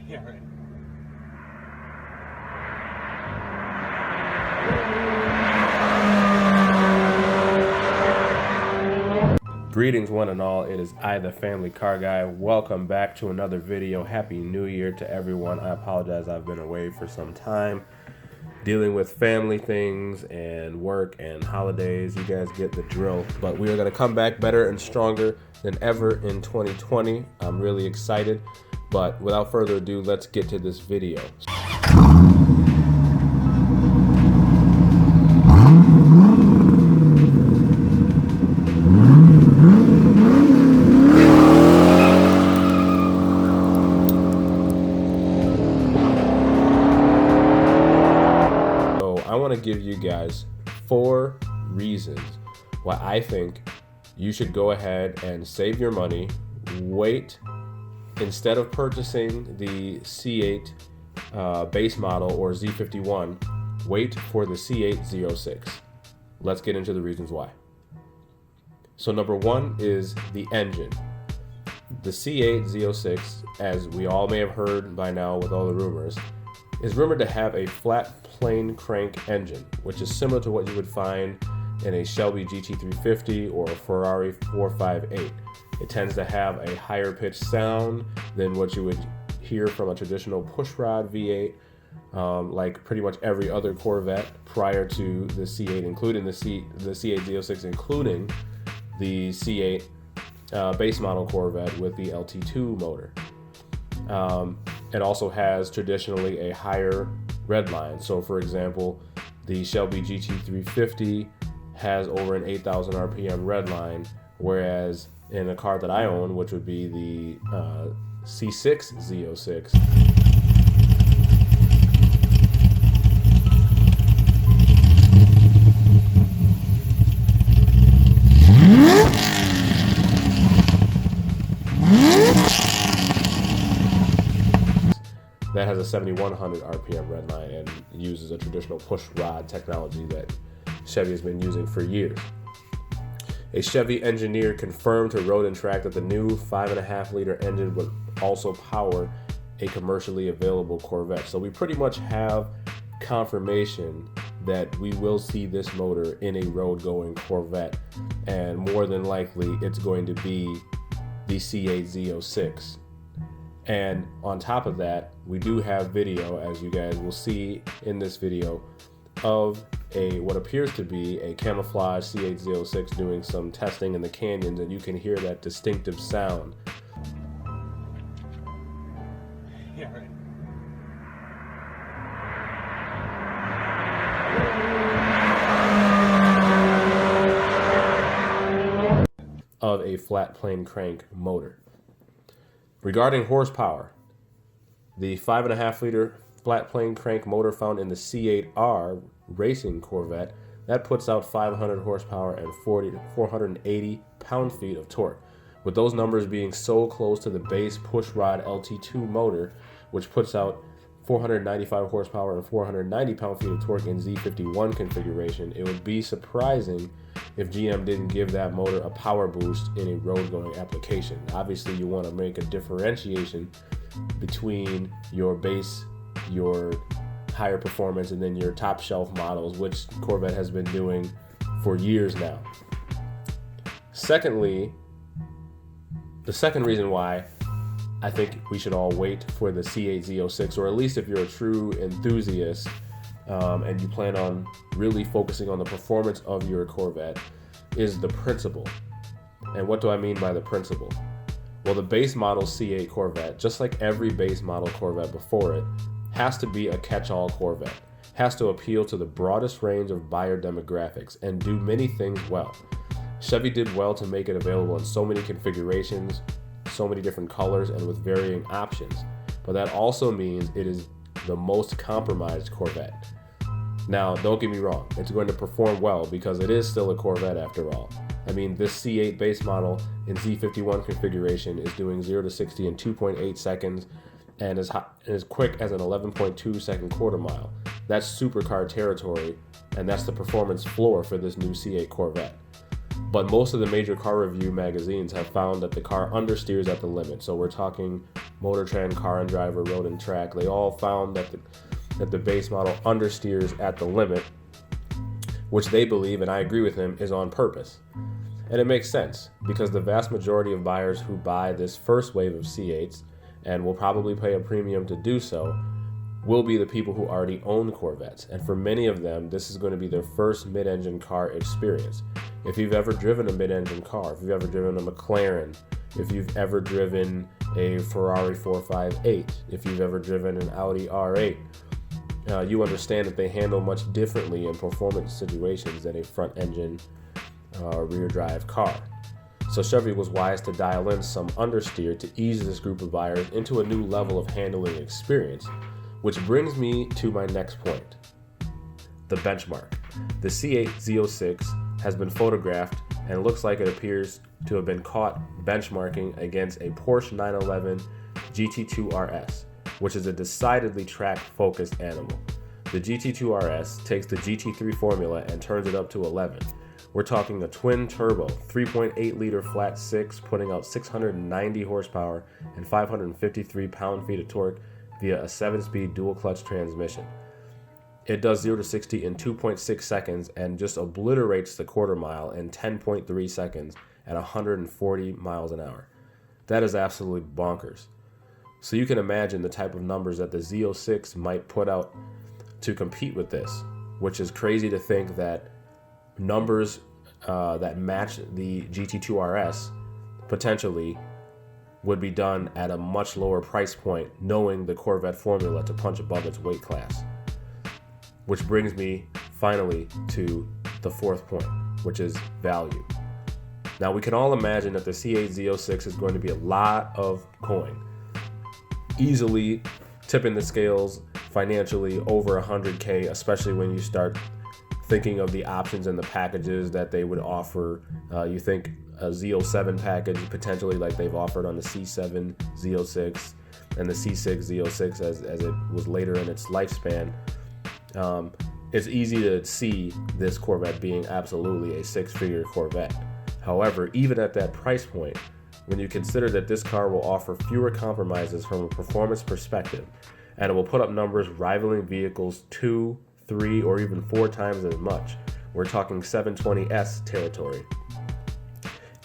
Yeah, right. Greetings one and all, it is I, the Family Car Guy. Welcome back to another video. Happy New Year to everyone. I apologize, I've been away for some time dealing with family things and work and holidays. You guys get the drill. But we are going to come back better and stronger than ever in 2020. I'm really excited. But without further ado, let's get to this video. I want to give you guys 4 reasons why I think you should go ahead and save your money. Wait, instead of purchasing the C8 base model or Z51, wait for the C8 Z06. Let's get into the reasons why. So number 1 is the engine. The C8 Z06, as we all may have heard by now with all the rumors, is rumored to have a flat plane crank engine, which is similar to what you would find in a Shelby GT350 or a Ferrari 458. It tends to have a higher pitched sound than what you would hear from a traditional pushrod V8, like pretty much every other Corvette prior to the C8, including the C8 Z06, including the C8 base model Corvette with the LT2 motor. It also has traditionally a higher redline. So for example, the Shelby GT350 has over an 8,000 RPM redline, whereas in a car that I own, which would be the C6 Z06, that has a 7,100 RPM redline and uses a traditional push rod technology that Chevy has been using for years. A Chevy engineer confirmed to Road and Track that the new 5.5-liter engine would also power a commercially available Corvette. So we pretty much have confirmation that we will see this motor in a road-going Corvette, and more than likely it's going to be the C8 Z06. And on top of that, we do have video, as you guys will see in this video, of what appears to be a camouflage C8 Z06 doing some testing in the canyons, and you can hear that distinctive sound. Yeah, right. Of a flat plane crank motor. Regarding horsepower, the 5.5-liter flat plane crank motor found in the C8R racing Corvette, that puts out 500 horsepower and 480 pound-feet of torque, with those numbers being so close to the base pushrod LT2 motor, which puts out 495 horsepower and 490 pound-feet of torque in Z51 configuration. It would be surprising if GM didn't give that motor a power boost in a road-going application. Obviously, you want to make a differentiation between your base, your higher performance, and then your top shelf models, which Corvette has been doing for years now. Secondly, the second reason why I think we should all wait for the C8 Z06, or at least if you're a true enthusiast and you plan on really focusing on the performance of your Corvette, is the principle. And what do I mean by the principle? Well, the base model C8 Corvette, just like every base model Corvette before it, has to be a catch-all Corvette, has to appeal to the broadest range of buyer demographics and do many things well. Chevy did well to make it available in so many configurations, so many different colors, and with varying options. But that also means it is the most compromised Corvette. Now, don't get me wrong, it's going to perform well because it is still a Corvette after all. I mean, this C8 base model in Z51 configuration is doing 0 to 60 in 2.8 seconds and as quick as an 11.2 second quarter mile. That's supercar territory, and that's the performance floor for this new C8 Corvette. But most of the major car review magazines have found that the car understeers at the limit. So we're talking Motor Trend, Car and Driver, Road and Track. They all found that the base model understeers at the limit, which they believe, and I agree with them, is on purpose. And it makes sense because the vast majority of buyers who buy this first wave of C8s, and will probably pay a premium to do so, will be the people who already own Corvettes. And for many of them, this is going to be their first mid-engine car experience. If you've ever driven a mid-engine car, if you've ever driven a McLaren, if you've ever driven a Ferrari 458, if you've ever driven an Audi R8, you understand that they handle much differently in performance situations than a front-engine rear drive car. So Chevy was wise to dial in some understeer to ease this group of buyers into a new level of handling experience, which brings me to my next point, the benchmark. The C8 Z06 has been photographed and looks like it appears to have been caught benchmarking against a Porsche 911 GT2 RS, which is a decidedly track-focused animal. The GT2 RS takes the GT3 formula and turns it up to 11. We're talking a twin-turbo, 3.8-liter flat six, putting out 690 horsepower and 553 pound-feet of torque via a 7-speed dual-clutch transmission. It does 0 to 60 in 2.6 seconds and just obliterates the quarter mile in 10.3 seconds at 140 miles an hour. That is absolutely bonkers. So you can imagine the type of numbers that the Z06 might put out to compete with this, which is crazy to think that numbers that match the GT2 RS potentially would be done at a much lower price point, knowing the Corvette formula to punch above its weight class. Which brings me finally to the fourth point, which is value. Now we can all imagine that the C8 Z06 is going to be a lot of coin, easily tipping the scales financially over $100K, especially when you start thinking of the options and the packages that they would offer. You think a Z07 package potentially, like they've offered on the C7 Z06 and the C6 Z06 as it was later in its lifespan. It's easy to see this Corvette being absolutely a six-figure Corvette. However, even at that price point, when you consider that this car will offer fewer compromises from a performance perspective, and it will put up numbers rivaling vehicles 2, 3, or even 4 times as much. We're talking 720S territory.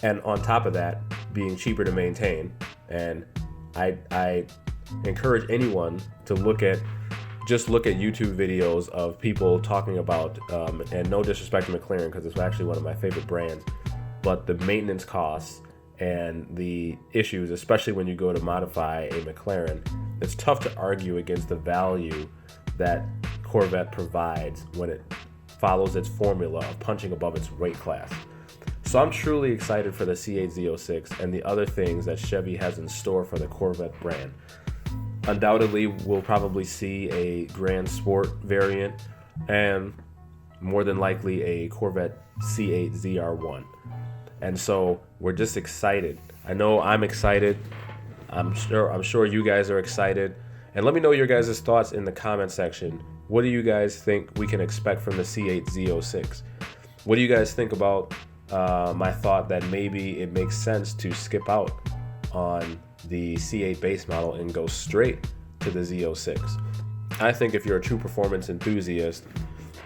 And on top of that, being cheaper to maintain. And I encourage anyone to look at YouTube videos of people talking about, and no disrespect to McLaren because it's actually one of my favorite brands, but the maintenance costs and the issues, especially when you go to modify a McLaren, it's tough to argue against the value that Corvette provides when it follows its formula of punching above its weight class. So I'm truly excited for the C8 Z06 and the other things that Chevy has in store for the Corvette brand. Undoubtedly, we'll probably see a Grand Sport variant and more than likely a Corvette C8 ZR1. And so we're just excited. I know I'm excited. I'm sure you guys are excited. And let me know your guys' thoughts in the comment section. What do you guys think we can expect from the C8 Z06? What do you guys think about my thought that maybe it makes sense to skip out on the C8 base model and go straight to the Z06? I think if you're a true performance enthusiast,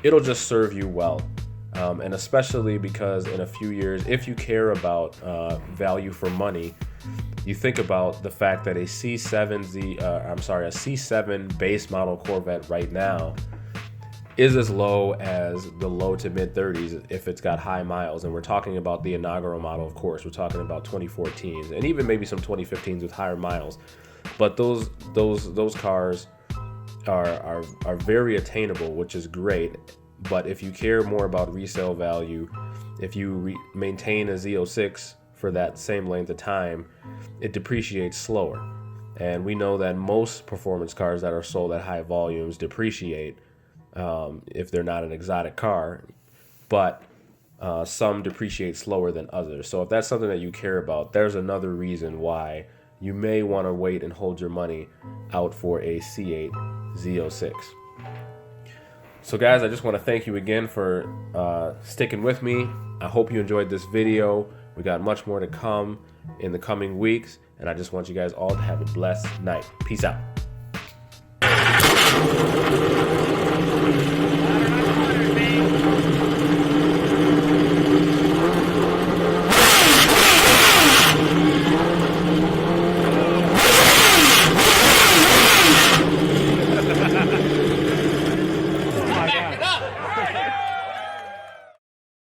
it'll just serve you well. And especially because in a few years, if you care about value for money, you think about the fact that a C7 base model Corvette right now is as low as the low to mid 30s if it's got high miles. And we're talking about the inaugural model, of course. We're talking about 2014s and even maybe some 2015s with higher miles. But those cars are very attainable, which is great. But if you care more about resale value, if you maintain a Z06 for that same length of time, it depreciates slower. And we know that most performance cars that are sold at high volumes depreciate if they're not an exotic car, but some depreciate slower than others. So if that's something that you care about, there's another reason why you may want to wait and hold your money out for a C8 Z06. So guys, I just want to thank you again for sticking with me. I hope you enjoyed this video. We got much more to come in the coming weeks, and I just want you guys all to have a blessed night. Peace out.